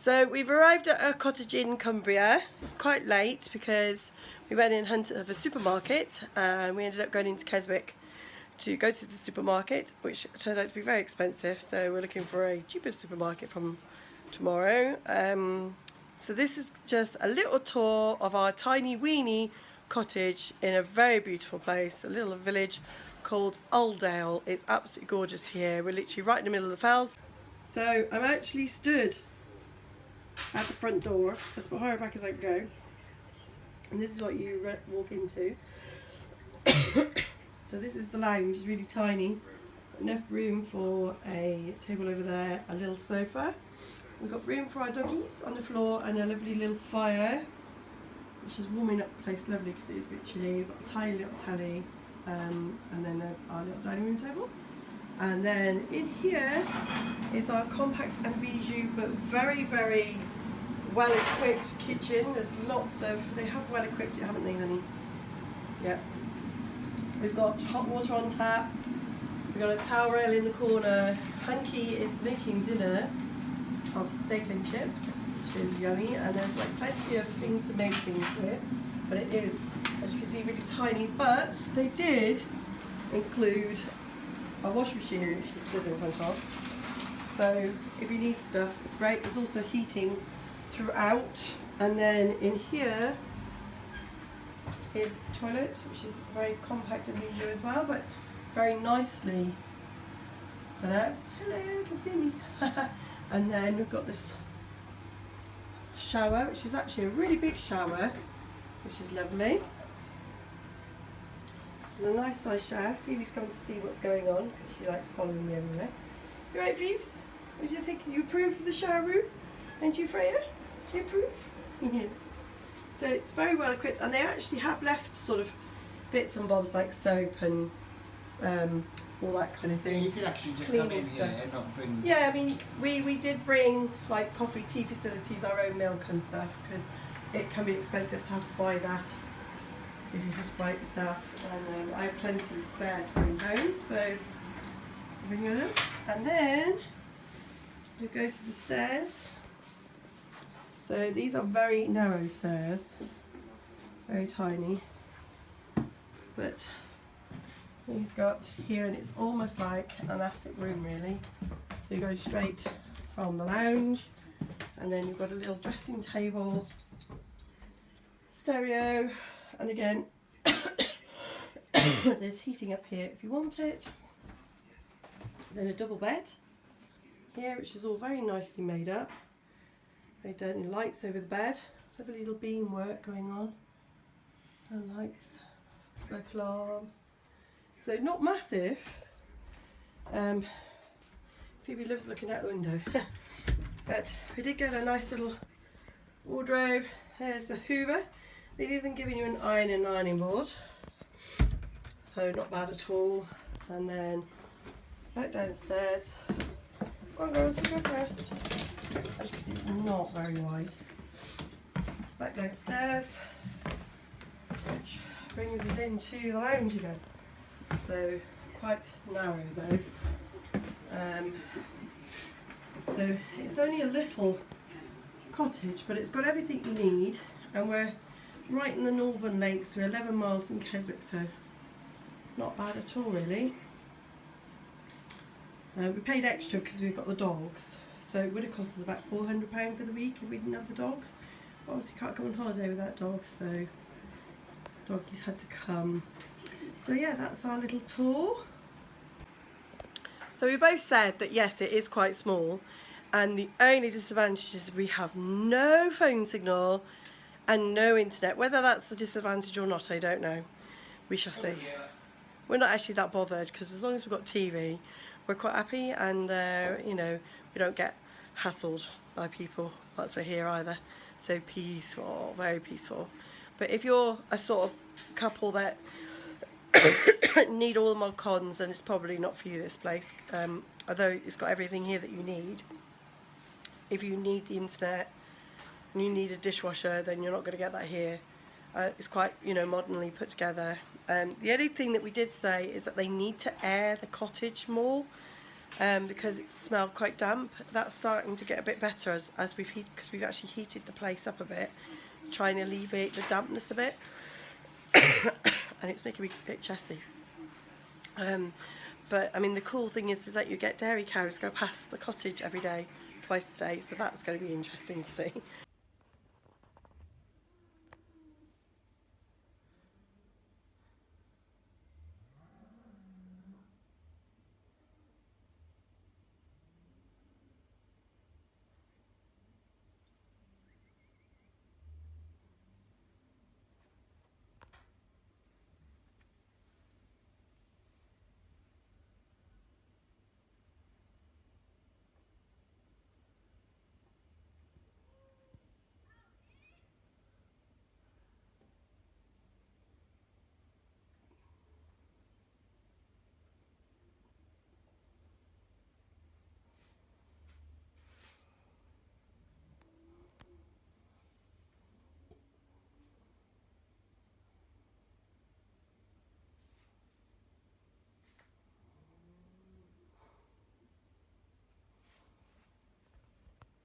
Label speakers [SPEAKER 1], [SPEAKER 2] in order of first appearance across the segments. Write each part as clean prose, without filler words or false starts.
[SPEAKER 1] So we've arrived at a cottage in Cumbria. It's quite late because we went in hunt of a supermarket and we ended up going into Keswick to go to the supermarket, which turned out to be very expensive. So we're looking for a cheaper supermarket from tomorrow. So this is just a little tour of our tiny weeny cottage in a very beautiful place, a little village called Uldale. It's absolutely gorgeous here. We're literally right in the middle of the fells. So I'm actually stood at the front door, as far back as I can go, and this is what you walk into. So this is the lounge. It's really tiny, enough room for a table over there, a little sofa. We've got room for our doggies on the floor and a lovely little fire, which is warming up the place lovely because it is a bit chilly. We've got a tiny little telly, and then there's our little dining room table. And then in here is our compact and bijou, but very, very well equipped kitchen. There's lots of, they have well equipped it, haven't they, honey? Yeah. We've got hot water on tap. We've got a towel rail in the corner. Hunky is making dinner of steak and chips, which is yummy. And there's like plenty of things to make things with, but it is, as you can see, really tiny. But they did include a washing machine, which is stood in front of. So if you need stuff, it's great. There's also heating throughout. And then in here is the toilet, which is very compact and bijou as well, but very nicely done out. Hello, you can see me. And then we've got this shower, which is actually a really big shower, which is lovely. It's a nice size shower. Phoebe's coming to see what's going on because she likes following me everywhere. You right, Phoebes? What do you think? You approve of the shower room? And you, Freya? Do you approve? Yes. So it's very well equipped, and they actually have left sort of bits and bobs like soap and all that kind of thing.
[SPEAKER 2] Yeah, you could actually just come in here and not bring...
[SPEAKER 1] Yeah, I mean, we did bring like coffee, tea facilities, our own milk and stuff, because it can be expensive to have to buy that if you have to buy it yourself. And I have plenty spare to bring home, so bring those. And then we go to the stairs. So these are very narrow stairs, very tiny, but these go up to here and it's almost like an attic room really. So you go straight from the lounge, and then you've got a little dressing table, stereo, and again there's heating up here if you want it. Then a double bed here, which is all very nicely made up. Very done. Lights over the bed. Lovely little beam work going on. And lights, smoke alarm. So not massive. Phoebe loves looking out the window. But we did get a nice little wardrobe. There's the Hoover. They've even given you an ironing board. So not bad at all. And then back downstairs. Go on girls, you go first. As you can see, it's not very wide. Back downstairs, which brings us into the lounge again. So quite narrow though. So it's only a little cottage, but it's got everything you need, and we're right in the Northern Lakes. We're 11 miles from Keswick, so not bad at all really. We paid extra because we've got the dogs. So it would have cost us about £400 for the week if we didn't have the dogs. Obviously can't go on holiday without dogs, so doggies had to come. So yeah, that's our little tour. So we both said that yes, it is quite small, and the only disadvantage is we have no phone signal and no internet. Whether that's a disadvantage or not, I don't know. We shall see. We're not actually that bothered because as long as we've got TV, we're quite happy, and you know, we don't get hassled by people once we're here either. So peaceful, very peaceful. But if you're a sort of couple that need all the mod cons, then it's probably not for you, this place. Although it's got everything here that you need. If you need the internet and you need a dishwasher, then you're not going to get that here. It's quite, you know, modernly put together. The only thing that we did say is that they need to air the cottage more. because it smelled quite damp. That's starting to get a bit better as because we've actually heated the place up a bit, trying to alleviate the dampness a bit. And it's making me a bit chesty. But I mean, the cool thing is that you get dairy cows go past the cottage every day, twice a day, so that's going to be interesting to see.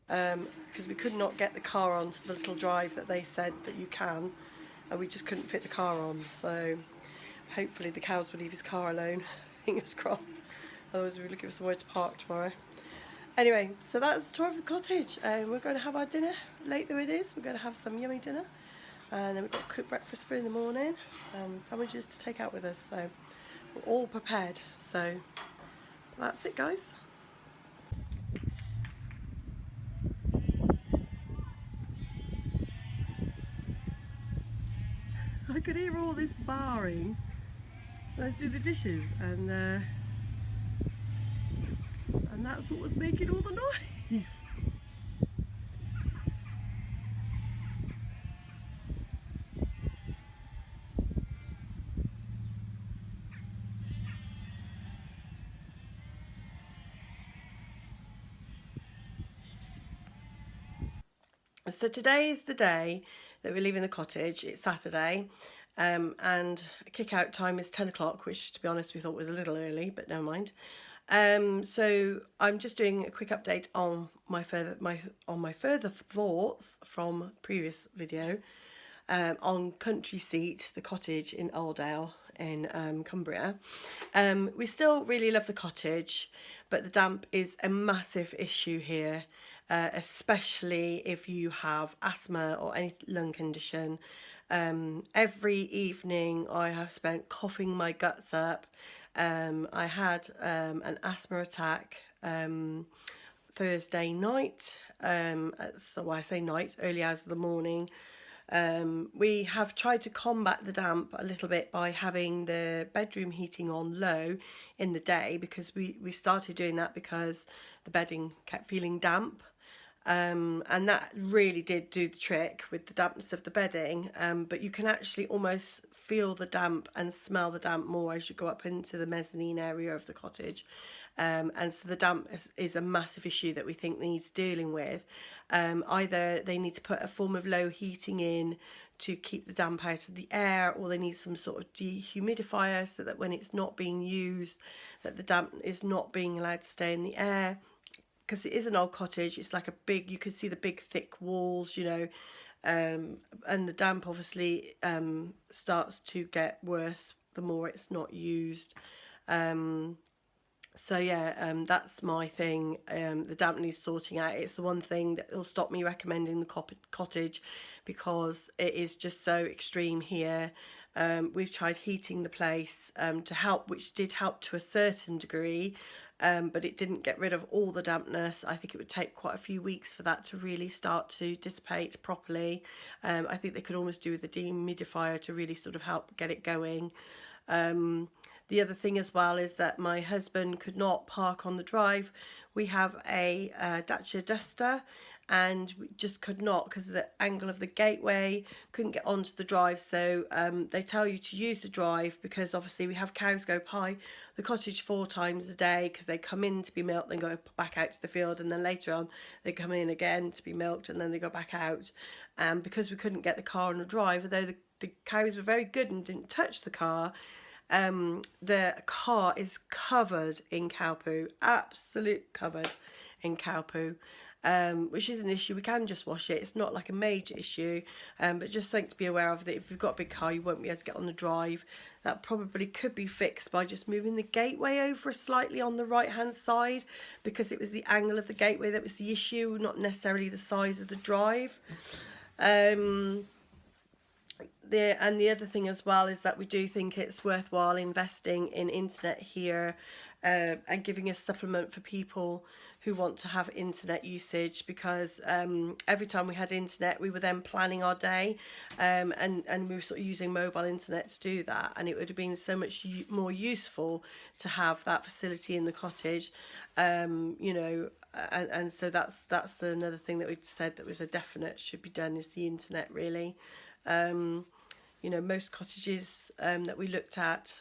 [SPEAKER 1] Because we could not get the car onto the little drive that they said that you can, and we just couldn't fit the car on, so hopefully the cows will leave his car alone, fingers crossed, otherwise we're looking for somewhere to park tomorrow. Anyway, so that's the tour of the cottage, and we're going to have our dinner, late though it is. We're going to have some yummy dinner, and then we've got cooked breakfast for in the morning, and sandwiches to take out with us, so we're all prepared. So that's it, guys. I could hear all this barring. Let's do the dishes, and that's what was making all the noise. So today is the day that we're leaving the cottage. It's Saturday, and kick-out time is 10 o'clock, which, to be honest, we thought was a little early, but never mind. So I'm just doing a quick update on my further thoughts from previous video on Country Seat, the cottage in Uldale in Cumbria. We still really love the cottage, but the damp is a massive issue here, especially if you have asthma or any lung condition. Every evening I have spent coughing my guts up. I had an asthma attack Thursday night, so I say night, early hours of the morning. We have tried to combat the damp a little bit by having the bedroom heating on low in the day, because we started doing that because the bedding kept feeling damp. And that really did do the trick with the dampness of the bedding, but you can actually almost feel the damp and smell the damp more as you go up into the mezzanine area of the cottage. And so the damp is a massive issue that we think needs dealing with. Either they need to put a form of low heating in to keep the damp out of the air, or they need some sort of dehumidifier so that when it's not being used, that the damp is not being allowed to stay in the air. Because it is an old cottage, it's like a big, you can see the big thick walls, you know, and the damp obviously starts to get worse the more it's not used. So yeah, that's my thing. The damp needs sorting out. It's the one thing that will stop me recommending the cottage, because it is just so extreme here. We've tried heating the place to help, which did help to a certain degree, but it didn't get rid of all the dampness. I think it would take quite a few weeks for that to really start to dissipate properly. I think they could almost do with a dehumidifier to really sort of help get it going. The other thing as well is that my husband could not park on the drive. We have a Dacia Duster, and we just could not, because of the angle of the gateway, couldn't get onto the drive. So they tell you to use the drive, because obviously we have cows go by the cottage 4 times a day, because they come in to be milked, then go back out to the field, and then later on they come in again to be milked, and then they go back out. Because we couldn't get the car on the drive, although the cows were very good and didn't touch the car, The car is covered in cow poo, absolute covered in cow poo, which is an issue. We can just wash it. It's not like a major issue, but just something to be aware of, that if you've got a big car, you won't be able to get on the drive. That probably could be fixed by just moving the gateway over slightly on the right hand side, because it was the angle of the gateway that was the issue, not necessarily the size of the drive. The other thing as well is that we do think it's worthwhile investing in internet here, and giving a supplement for people who want to have internet usage, because every time we had internet, we were then planning our day, and we were sort of using mobile internet to do that, and it would have been so much more useful to have that facility in the cottage, you know. And so that's another thing that we said that was a definite should be done, is the internet, really. You know, most cottages that we looked at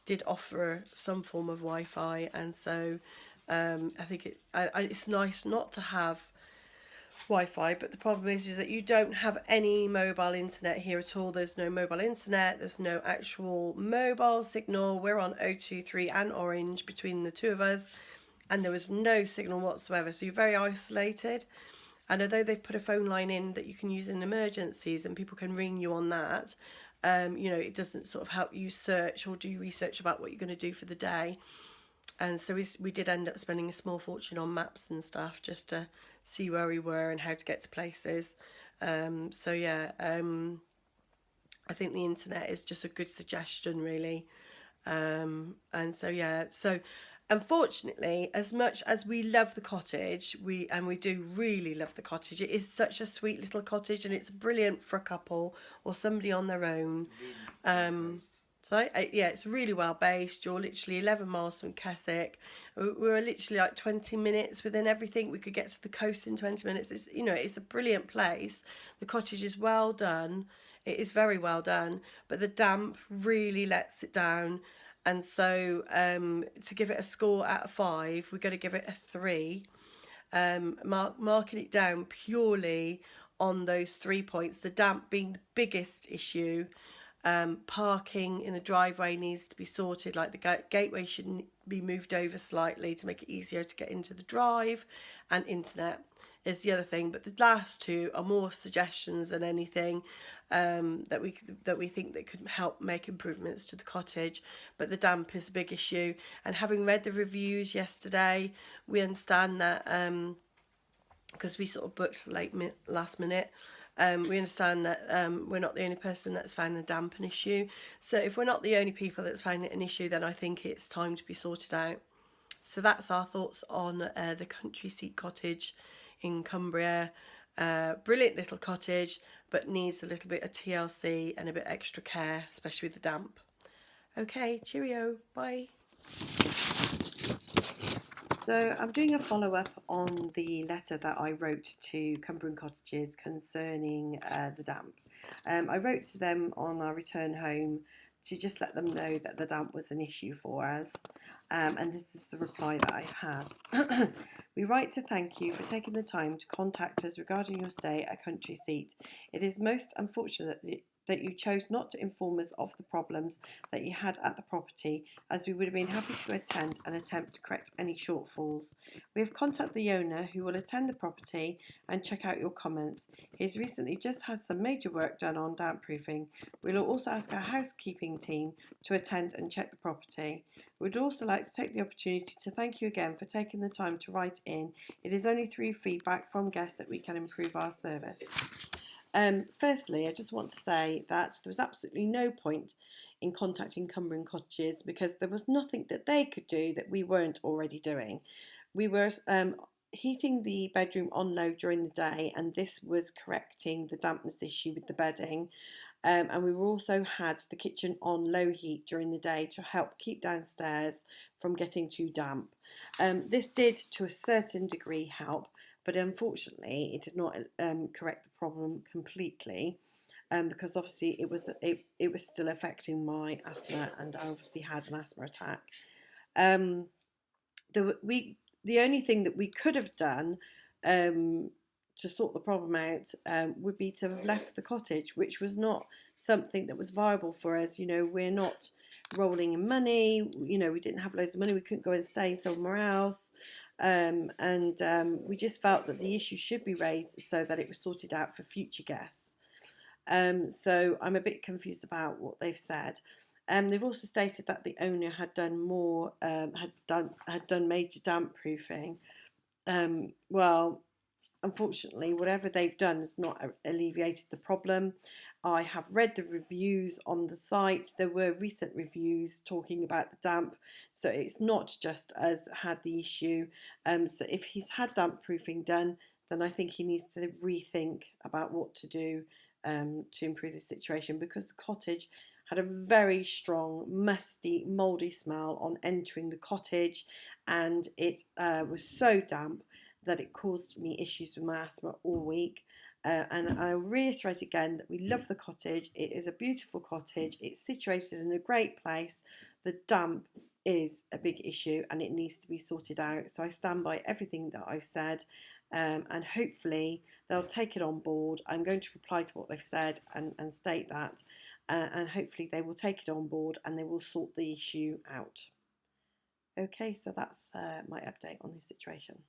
[SPEAKER 1] did offer some form of Wi-Fi, and so I think it's nice not to have Wi-Fi, but the problem is that you don't have any mobile internet here at all. There's no mobile internet, there's no actual mobile signal. We're on 023 and Orange between the two of us, and there was no signal whatsoever, so you're very isolated. And although they've put a phone line in that you can use in emergencies and people can ring you on that, you know, it doesn't sort of help you search or do research about what you're going to do for the day. And so we did end up spending a small fortune on maps and stuff just to see where we were and how to get to places. So yeah, I think the internet is just a good suggestion, really. And so yeah, so unfortunately, as much as we love the cottage, we do really love the cottage. It is such a sweet little cottage, and it's brilliant for a couple or somebody on their own. Yeah, it's really well based. You're literally 11 miles from Keswick. We were literally like 20 minutes within everything. We could get to the coast in 20 minutes. It's, you know, it's a brilliant place. The cottage is well done. It is very well done, but the damp really lets it down. And so to give it a score out of 5, we're going to give it a 3. Marking it down purely on those 3 points, the damp being the biggest issue. Parking in the driveway needs to be sorted, like the gateway should be moved over slightly to make it easier to get into the drive, and internet is the other thing. But the last two are more suggestions than anything, that we think that could help make improvements to the cottage. But the damp is a big issue, and having read the reviews yesterday, we understand that because we sort of booked last minute. We understand that we're not the only person that's found the damp an issue. So if we're not the only people that's found it an issue, then I think it's time to be sorted out. So that's our thoughts on the country seat cottage in Cumbria. Brilliant little cottage, but needs a little bit of TLC and a bit extra care, especially with the damp. Okay, cheerio, bye. So I'm doing a follow-up on the letter that I wrote to Cumbrian Cottages concerning the damp. I wrote to them on our return home to just let them know that the damp was an issue for us, and this is the reply that I've had. We write to thank you for taking the time to contact us regarding your stay at Country Seat. It is most unfortunate that you chose not to inform us of the problems that you had at the property, as we would have been happy to attend and attempt to correct any shortfalls. We have contacted the owner, who will attend the property and check out your comments. He has recently just had some major work done on damp proofing. We will also ask our housekeeping team to attend and check the property. We would also like to take the opportunity to thank you again for taking the time to write in. It is only through feedback from guests that we can improve our service. Firstly, I just want to say that there was absolutely no point in contacting Cumbrian Cottages, because there was nothing that they could do that we weren't already doing. We were heating the bedroom on low during the day, and this was correcting the dampness issue with the bedding. And we also had the kitchen on low heat during the day to help keep downstairs from getting too damp. This did, to a certain degree, help, but unfortunately it did not correct the problem completely, because obviously it was still affecting my asthma, and I obviously had an asthma attack. The only thing that we could have done to sort the problem out would be to have left the cottage, which was not something that was viable for us. You know, we're not rolling in money. You know, we didn't have loads of money. We couldn't go and stay somewhere else. We just felt that the issue should be raised so that it was sorted out for future guests. So I'm a bit confused about what they've said. They've also stated that the owner had done more, had done major damp proofing. Well, unfortunately, whatever they've done has not alleviated the problem. I have read the reviews on the site. There were recent reviews talking about the damp, so it's not just us that had the issue. So if he's had damp proofing done, then I think he needs to rethink about what to do to improve the situation, because the cottage had a very strong, musty, mouldy smell on entering the cottage, and it was so damp that it caused me issues with my asthma all week. And I reiterate again that we love the cottage. It is a beautiful cottage. It's situated in a great place. The damp is a big issue and it needs to be sorted out. So I stand by everything that I've said, and hopefully they'll take it on board. I'm going to reply to what they've said and state that, and hopefully they will take it on board and they will sort the issue out. Okay, so that's my update on this situation.